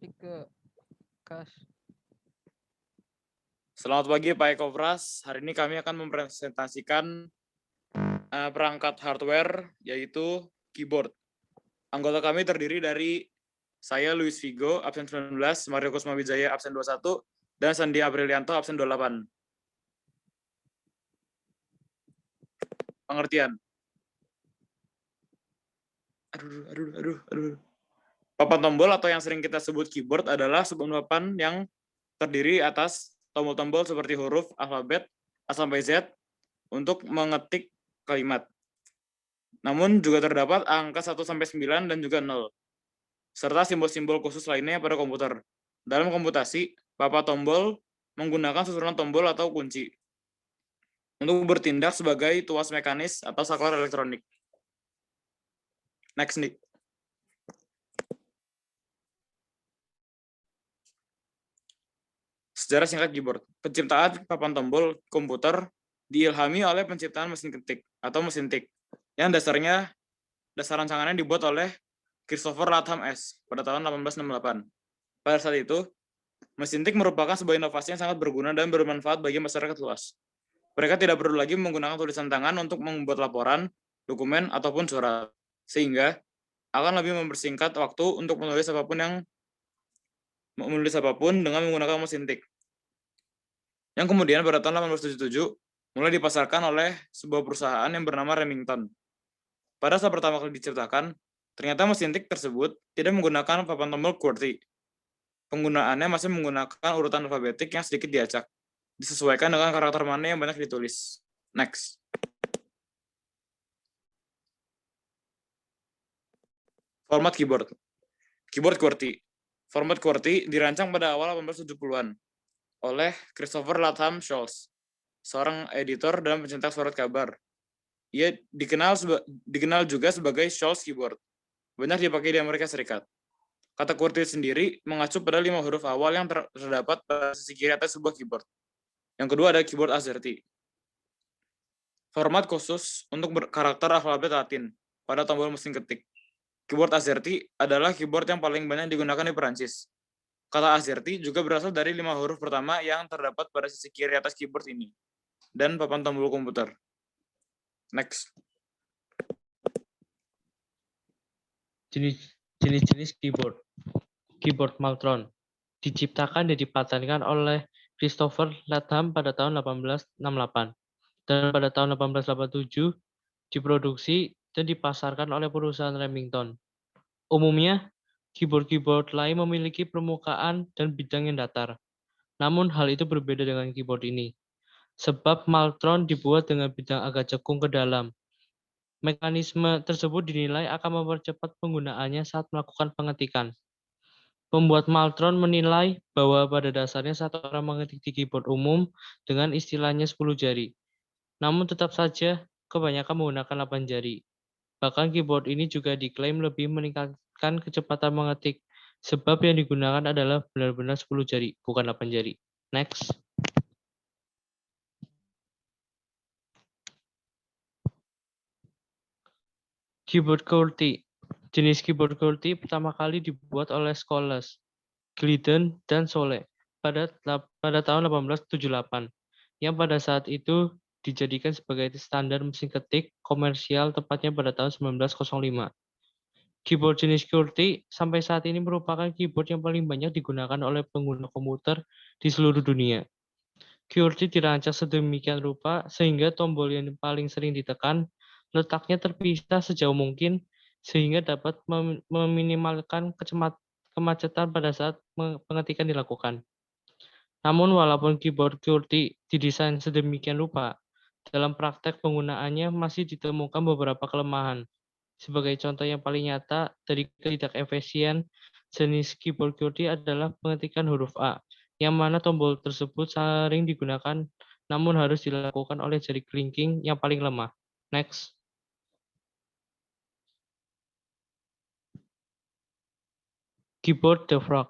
Ike, Kas. Selamat pagi Pak Eko Pras. Hari ini kami akan mempresentasikan perangkat hardware yaitu keyboard. Anggota kami terdiri dari saya Luis Vigo, absen 19, Mario Kusma Wijaya, absen 21, dan Sandi Aprilianto, absen 28. Pengertian. Aduh. Papan tombol atau yang sering kita sebut keyboard adalah sebuah papan yang terdiri atas tombol-tombol seperti huruf, alfabet, A sampai Z untuk mengetik kalimat. Namun juga terdapat angka 1 sampai 9 dan juga 0, serta simbol-simbol khusus lainnya pada komputer. Dalam komputasi, papan tombol menggunakan susunan tombol atau kunci untuk bertindak sebagai tuas mekanis atau saklar elektronik. Next nih. Sejarah singkat keyboard. Penciptaan papan tombol komputer diilhami oleh penciptaan mesin ketik atau mesin tik, yang dasar rancangannya dibuat oleh Christopher Latham S. pada tahun 1868. Pada saat itu, mesin tik merupakan sebuah inovasi yang sangat berguna dan bermanfaat bagi masyarakat luas. Mereka tidak perlu lagi menggunakan tulisan tangan untuk membuat laporan, dokumen, ataupun surat, sehingga akan lebih mempersingkat waktu untuk menulis apapun dengan menggunakan mesin tik. Yang kemudian pada tahun 1877 mulai dipasarkan oleh sebuah perusahaan yang bernama Remington. Pada saat pertama kali diciptakan, ternyata mesin tik tersebut tidak menggunakan papan tombol QWERTY. Penggunaannya masih menggunakan urutan alfabetik yang sedikit diacak, disesuaikan dengan karakter mana yang banyak ditulis. Next. Format keyboard. Keyboard QWERTY. Format QWERTY dirancang pada awal 1870-an oleh Christopher Latham Scholes, seorang editor dan pencetak surat kabar. Ia dikenal juga sebagai Scholes keyboard. Banyak dipakai di Amerika Serikat. Kata QWERTY sendiri mengacu pada 5 huruf awal yang terdapat pada sisi kiri atas sebuah keyboard. Yang kedua ada keyboard AZERTY. Format khusus untuk karakter alfabet Latin pada tombol mesin ketik. Keyboard AZERTY adalah keyboard yang paling banyak digunakan di Perancis. Kata AZERTY juga berasal dari 5 huruf pertama yang terdapat pada sisi kiri atas keyboard ini dan papan tombol komputer. Next. Jenis-jenis keyboard. Keyboard Maltron diciptakan dan dipatenkan oleh Christopher Latham pada tahun 1868 dan pada tahun 1887 diproduksi dan dipasarkan oleh perusahaan Remington. Umumnya, keyboard-keyboard lain memiliki permukaan dan bidang yang datar. Namun hal itu berbeda dengan keyboard ini, sebab Maltron dibuat dengan bidang agak cekung ke dalam. Mekanisme tersebut dinilai akan mempercepat penggunaannya saat melakukan pengetikan. Pembuat Maltron menilai bahwa pada dasarnya satu orang mengetik di keyboard umum dengan istilahnya 10 jari. Namun tetap saja kebanyakan menggunakan 8 jari. Bahkan keyboard ini juga diklaim lebih meningkatkan kecepatan mengetik, sebab yang digunakan adalah benar-benar 10 jari, bukan 8 jari. Next. Keyboard QWERTY. Jenis keyboard QWERTY pertama kali dibuat oleh Scholes, Gliddon, dan Solé pada tahun 1878, yang pada saat itu dijadikan sebagai standar mesin ketik komersial tepatnya pada tahun 1905. Keyboard jenis QWERTY sampai saat ini merupakan keyboard yang paling banyak digunakan oleh pengguna komputer di seluruh dunia. QWERTY dirancang sedemikian rupa sehingga tombol yang paling sering ditekan letaknya terpisah sejauh mungkin sehingga dapat meminimalkan kemacetan pada saat pengetikan dilakukan. Namun walaupun keyboard QWERTY didesain sedemikian rupa, dalam praktek penggunaannya masih ditemukan beberapa kelemahan. Sebagai contoh yang paling nyata dari ketidakefisien jenis keyboard QWERTY adalah pengetikan huruf A, yang mana tombol tersebut sering digunakan namun harus dilakukan oleh jari kelingking yang paling lemah. Next. Keyboard DeVrog.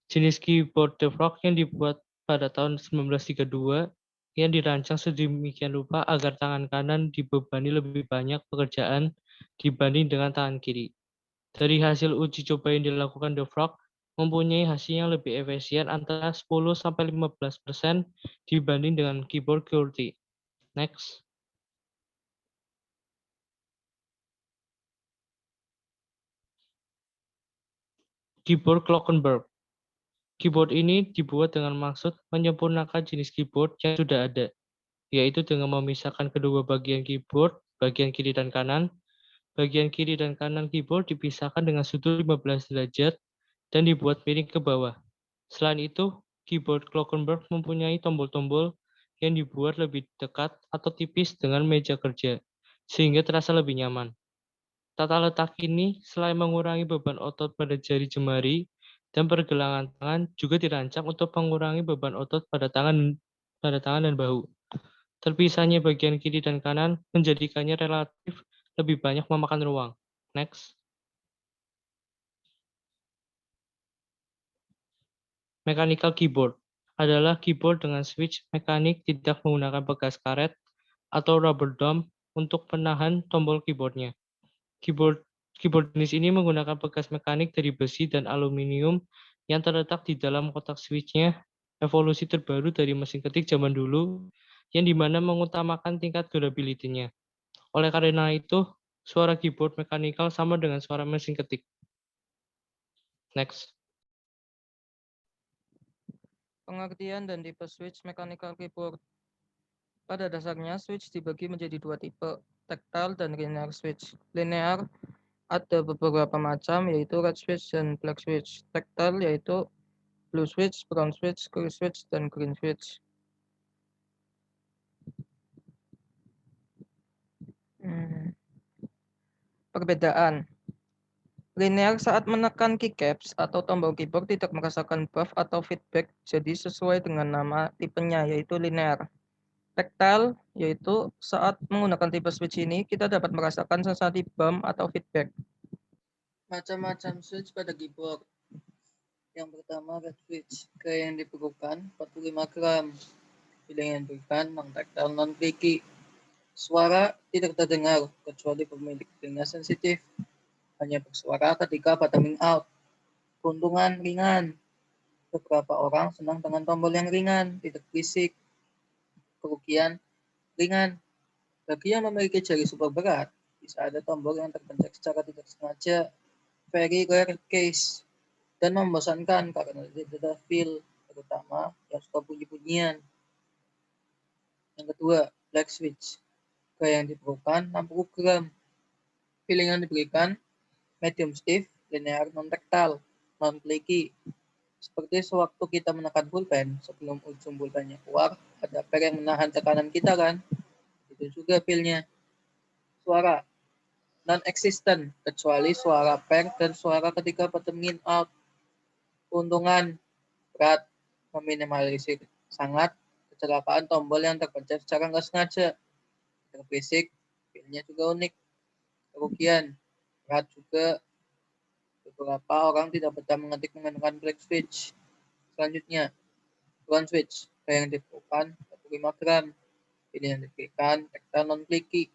Jenis keyboard DeVrog yang dibuat pada tahun 1932 yang dirancang sedemikian rupa agar tangan kanan dibebani lebih banyak pekerjaan dibanding dengan tangan kiri. Dari hasil uji coba yang dilakukan DeVrog, mempunyai hasil yang lebih efisien antara 10-15% dibanding dengan keyboard QWERTY. Next. Keyboard Glockenberg. Keyboard ini dibuat dengan maksud menyempurnakan jenis keyboard yang sudah ada, yaitu dengan memisahkan kedua bagian keyboard, bagian kiri dan kanan. Bagian kiri dan kanan keyboard dipisahkan dengan sudut 15 derajat dan dibuat miring ke bawah. Selain itu, keyboard Glockenberg mempunyai tombol-tombol yang dibuat lebih dekat atau tipis dengan meja kerja, sehingga terasa lebih nyaman. Tata letak ini selain mengurangi beban otot pada jari jemari dan pergelangan tangan, juga dirancang untuk mengurangi beban otot pada tangan dan bahu. Terpisahnya bagian kiri dan kanan menjadikannya relatif lebih banyak memakan ruang. Next. Mechanical keyboard adalah keyboard dengan switch mekanik tidak menggunakan bekas karet atau rubber dome untuk penahan tombol keyboardnya. Keyboard jenis ini menggunakan bekas mekanik dari besi dan aluminium yang terletak di dalam kotak switch-nya, evolusi terbaru dari mesin ketik zaman dulu, yang dimana mengutamakan tingkat durability-nya. Oleh karena itu, suara keyboard mechanical sama dengan suara mesin ketik. Next. Pengertian dan tipe switch mechanical keyboard. Pada dasarnya, switch dibagi menjadi dua tipe, tactile dan linear switch. Linear ada beberapa macam, yaitu red switch dan black switch. Tactile yaitu blue switch, brown switch, grey switch, dan green switch. Perbedaan. Linear saat menekan keycaps atau tombol keyboard tidak merasakan buff atau feedback, jadi sesuai dengan nama tipenya, yaitu linear. Tactile yaitu saat menggunakan tipe switch ini kita dapat merasakan sensasi bump atau feedback. Macam-macam switch pada keyboard. Yang pertama red switch, gaya yang diperlukan 45 gram. Pilihan yang diberikan non-tactile non-clicky. Suara tidak terdengar kecuali pemilik telinga sensitif. Hanya bersuara ketika bottoming out. Keuntungan ringan. Beberapa orang senang dengan tombol yang ringan, tidak berisik. Kerugian ringan. Bagi yang memiliki jari super berat, bisa ada tombol yang terpencet secara tidak sengaja, very rare case, dan membosankan karena tidak ada feel, terutama yang suka bunyi-bunyian. Yang kedua, black switch. Gaya yang diperlukan 60 gram. Feeling yang diberikan medium stiff, linear non-tactile, non-clicky. Seperti sewaktu kita menekan pulpen, sebelum ujung pulpennya keluar, ada per yang menahan tekanan kita kan? Itu juga feel-nya. Suara non-existent, kecuali suara per dan suara ketika bottoming out. Keuntungan berat, meminimalisir sangat kecelakaan tombol yang terpencet secara nggak sengaja. Terbasic, feel-nya juga unik. Kerugian berat juga. Beberapa orang tidak betah mengetik menggunakan black switch. Selanjutnya, brown switch, yang diperlukan 45 gram. Ini yang diberikan tactile non-clicky.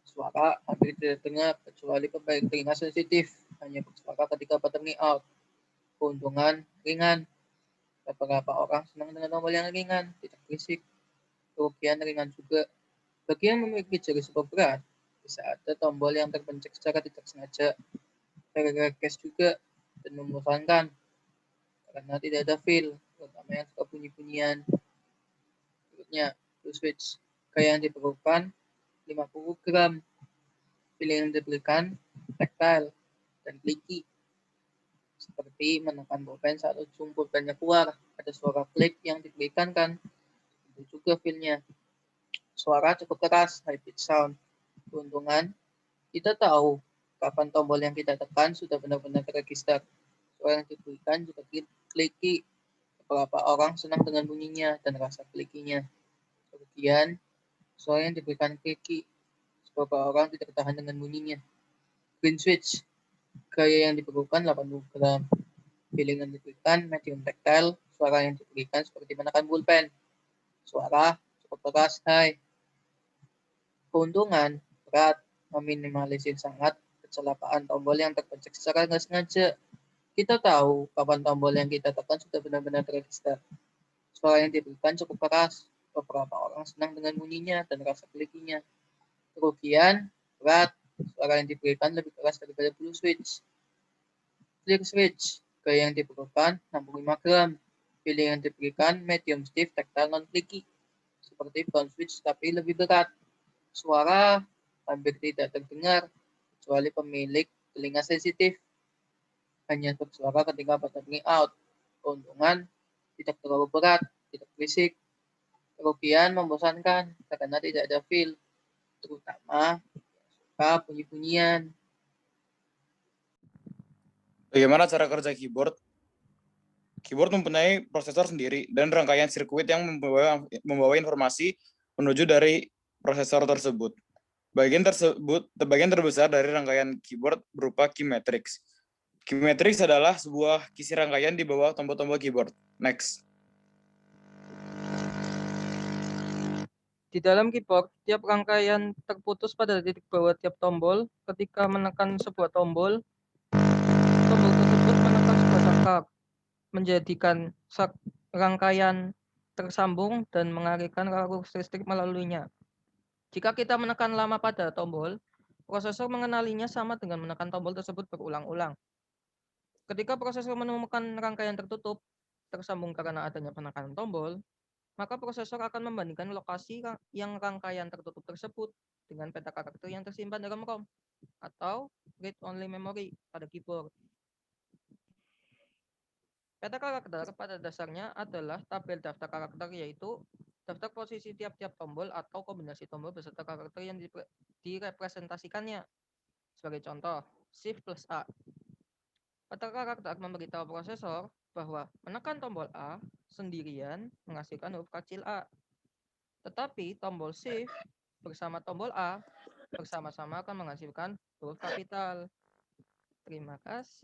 Suara hampir tidak dengar kecuali pemilik telinga sensitif, hanya bersuara ketika bottoming out. Keuntungan ringan. Beberapa orang senang dengan tombol yang ringan, tidak berisik. Kerugian ringan juga. Bagi yang memiliki jari super berat, bisa ada tombol yang terpencet secara tidak sengaja. Case juga dan membosankan karena tidak ada feel, terutama yang suka bunyi-bunyian. Berikutnya, blue switch. Gaya yang diperlukan 50 gram. Pilih yang diberikan tactile dan clicky. Seperti menekan pulpen saat ujung pulpennya keluar. Ada suara klik yang diberikan kan. Itu juga feel-nya. Suara cukup keras, high pitch sound. Keuntungan, kita tahu kapan tombol yang kita tekan sudah benar-benar terregister. Suara yang diberikan juga clicky. Beberapa orang senang dengan bunyinya dan rasa klikinya. Kemudian, suara yang diberikan clicky. Beberapa orang tidak tahan dengan bunyinya. Green switch. Gaya yang diperlukan 80 gram. Feeling yang diberikan medium tactile. Suara yang diberikan seperti menekan pulpen. Suara cukup keras, high. Keuntungan berat, meminimalisir sangat kecelakaan tombol yang terpencet secara nggak sengaja. Kita tahu kapan tombol yang kita tekan sudah benar-benar terregister. Suara yang diberikan cukup keras. Beberapa orang senang dengan bunyinya dan rasa klikinya. Kerugian, berat, suara yang diberikan lebih keras daripada blue switch. Clear switch, gaya yang diperlukan 65 gram. Pilih yang diberikan medium stiff tactile non-clicky. Seperti brown switch tapi lebih berat. Suara hampir tidak terdengar, kecuali pemilik telinga sensitif. Hanya bersuara ketika battery out. Keuntungan, tidak terlalu berat, tidak berisik. Kerugian membosankan karena tidak ada feel, terutama suka bunyi-bunyian. Bagaimana cara kerja keyboard? Keyboard mempunyai prosesor sendiri dan rangkaian sirkuit yang membawa informasi menuju dari prosesor tersebut. Bagian terbesar dari rangkaian keyboard berupa key matrix. Key matrix adalah sebuah kisi rangkaian di bawah tombol-tombol keyboard. Next. Di dalam keyboard, tiap rangkaian terputus pada titik bawah tiap tombol. Ketika menekan sebuah tombol tersebut menekan sebuah saklar, menjadikan rangkaian tersambung dan mengalirkan arus listrik melaluinya. Jika kita menekan lama pada tombol, prosesor mengenalinya sama dengan menekan tombol tersebut berulang-ulang. Ketika prosesor menemukan rangkaian tertutup, tersambung karena adanya penekanan tombol, maka prosesor akan membandingkan lokasi yang rangkaian tertutup tersebut dengan peta karakter yang tersimpan dalam ROM atau read-only memory pada keyboard. Peta karakter pada dasarnya adalah tabel daftar karakter, yaitu daftar posisi tiap-tiap tombol atau kombinasi tombol beserta karakter yang direpresentasikannya. Sebagai contoh, Shift plus A. Peta karakter memberitahu prosesor bahwa menekan tombol A sendirian menghasilkan huruf kecil A. Tetapi tombol Shift bersama tombol A bersama-sama akan menghasilkan huruf kapital. Terima kasih.